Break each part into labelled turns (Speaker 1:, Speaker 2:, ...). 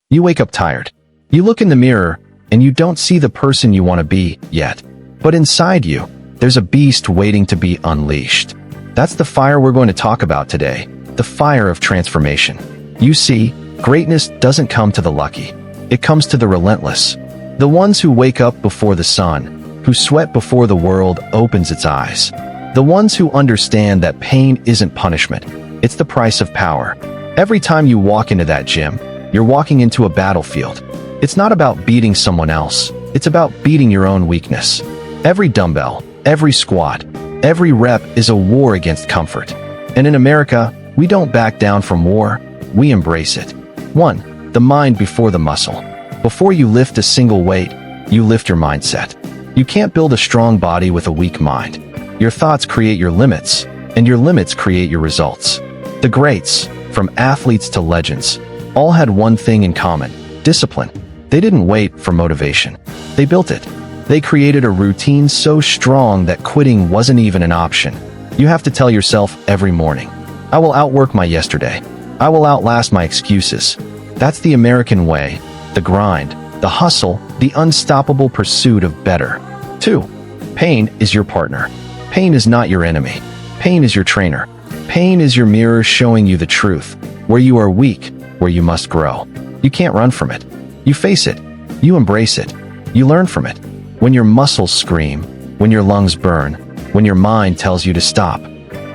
Speaker 1: You wake up tired. You look in the mirror, and you don't see the person you want to be yet. But inside you, there's a beast waiting to be unleashed. That's the fire we're going to talk about today, the fire of transformation. You see, greatness doesn't come to the lucky. It comes to the relentless. The ones who wake up before the sun, who sweat before the world opens its eyes. The ones who understand that pain isn't punishment, it's the price of power. Every time you walk into that gym, you're walking into a battlefield. It's not about beating someone else, it's about beating your own weakness. Every dumbbell, every squat, every rep is a war against comfort. And in America, we don't back down from war, we embrace it. 1. The mind before the muscle. Before you lift a single weight, you lift your mindset. You can't build a strong body with a weak mind. Your thoughts create your limits, and your limits create your results. The greats, from athletes to legends, all had one thing in common: discipline. They didn't wait for motivation. They built it. They created a routine so strong that quitting wasn't even an option. You have to tell yourself every morning, I will outwork my yesterday. I will outlast my excuses. That's the American way, the grind, the hustle, the unstoppable pursuit of better. 2. Pain is your partner. Pain is not your enemy. Pain is your trainer. Pain is your mirror showing you the truth, where you are weak, where you must grow. You can't run from it. You face it. You embrace it. You learn from it. When your muscles scream, when your lungs burn, when your mind tells you to stop,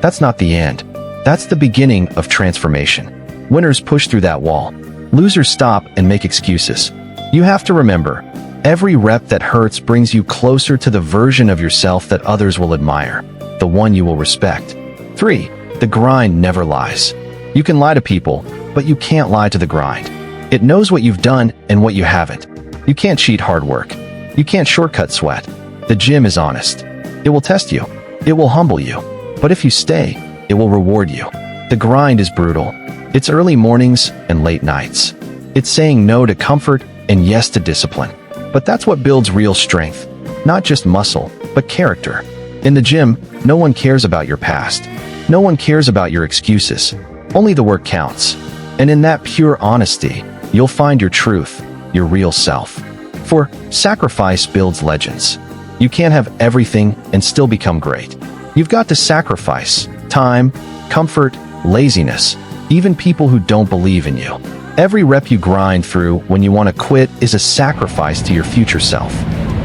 Speaker 1: that's not the end. That's the beginning of transformation. Winners push through that wall. Losers stop and make excuses. You have to remember, every rep that hurts brings you closer to the version of yourself that others will admire, the one you will respect. 3. The grind never lies. You can lie to people, but you can't lie to the grind. It knows what you've done and what you haven't. You can't cheat hard work. You can't shortcut sweat. The gym is honest. It will test you. It will humble you. But if you stay, it will reward you. The grind is brutal. It's early mornings and late nights. It's saying no to comfort and yes to discipline. But that's what builds real strength. Not just muscle, but character. In the gym, no one cares about your past. No one cares about your excuses. Only the work counts. And in that pure honesty, you'll find your truth, your real self. For sacrifice builds legends. You can't have everything and still become great. You've got to sacrifice time, comfort, laziness, even people who don't believe in you. Every rep you grind through when you want to quit is a sacrifice to your future self.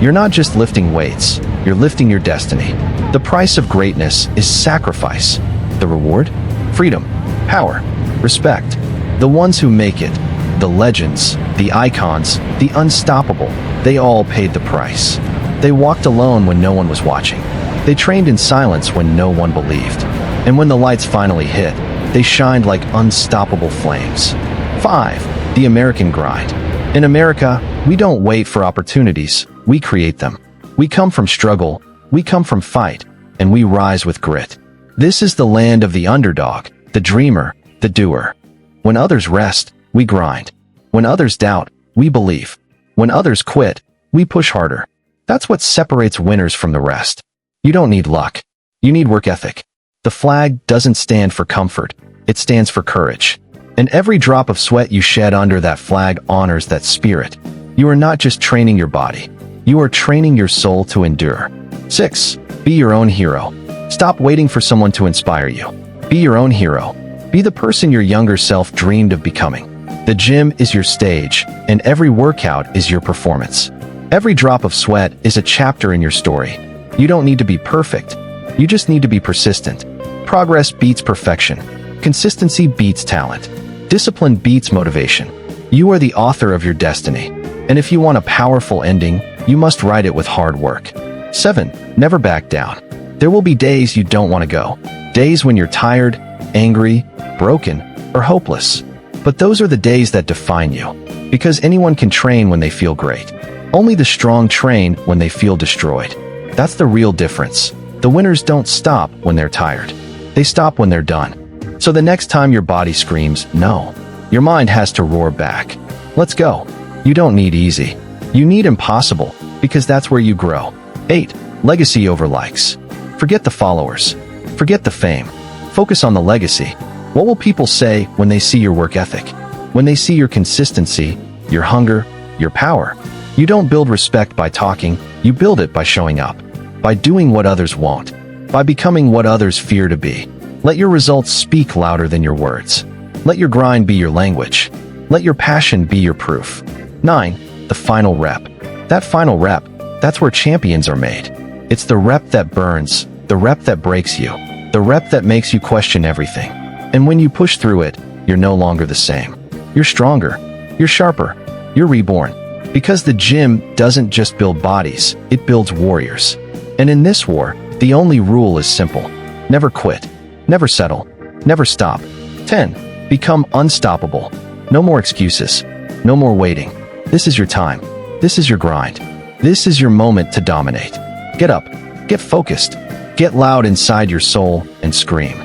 Speaker 1: You're not just lifting weights, you're lifting your destiny. The price of greatness is sacrifice. The reward? Freedom, power, respect. The ones who make it, the legends, the icons, the unstoppable, they all paid the price. They walked alone when no one was watching. They trained in silence when no one believed. And when the lights finally hit, they shined like unstoppable flames. 5. The American grind. In America, we don't wait for opportunities, we create them. We come from struggle, we come from fight, and we rise with grit. This is the land of the underdog, the dreamer, the doer. When others rest, we grind. When others doubt, we believe. When others quit, we push harder. That's what separates winners from the rest. You don't need luck. You need work ethic. The flag doesn't stand for comfort. It stands for courage. And every drop of sweat you shed under that flag honors that spirit. You are not just training your body. You are training your soul to endure. 6. Be your own hero. Stop waiting for someone to inspire you. Be your own hero. Be the person your younger self dreamed of becoming. The gym is your stage, and every workout is your performance. Every drop of sweat is a chapter in your story. You don't need to be perfect. You just need to be persistent. Progress beats perfection. Consistency beats talent. Discipline beats motivation. You are the author of your destiny. And if you want a powerful ending, you must write it with hard work. 7. Never back down. There will be days you don't want to go. Days when you're tired, angry, broken, or hopeless. But those are the days that define you. Because anyone can train when they feel great. Only the strong train when they feel destroyed. That's the real difference. The winners don't stop when they're tired. They stop when they're done. So the next time your body screams, no, your mind has to roar back. Let's go. You don't need easy. You need impossible, because that's where you grow. 8. Legacy over likes. Forget the followers. Forget the fame. Focus on the legacy. What will people say when they see your work ethic? When they see your consistency? your hunger, your power. You don't build respect by talking, you build it by showing up, by doing what others won't, by becoming what others fear to be. Let your results speak louder than your words. Let your grind be your language. Let your passion be your proof. 9. The final rep. That final rep, that's where champions are made. It's the rep that burns, the rep that breaks you, the rep that makes you question everything. And when you push through it, you're no longer the same. You're stronger, you're sharper, you're reborn. Because the gym doesn't just build bodies, it builds warriors. And in this war, the only rule is simple. Never quit, never settle, never stop. 10. Become unstoppable. No more excuses, no more waiting. This is your time. This is your grind. This is your moment to dominate. Get up, get focused, get loud inside your soul and scream.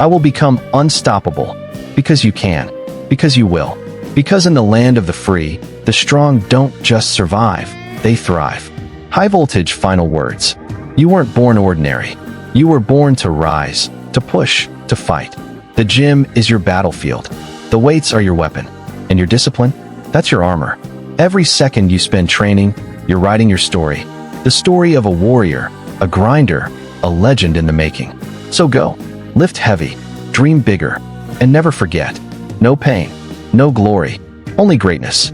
Speaker 1: I will become unstoppable because you can, because you will. Because in the land of the free, the strong don't just survive, they thrive. High voltage final words. You weren't born ordinary. You were born to rise, to push, to fight. The gym is your battlefield. The weights are your weapon. And your discipline? That's your armor. Every second you spend training, you're writing your story. The story of a warrior, a grinder, a legend in the making. So go, lift heavy, dream bigger, and never forget, no pain, no glory, only greatness.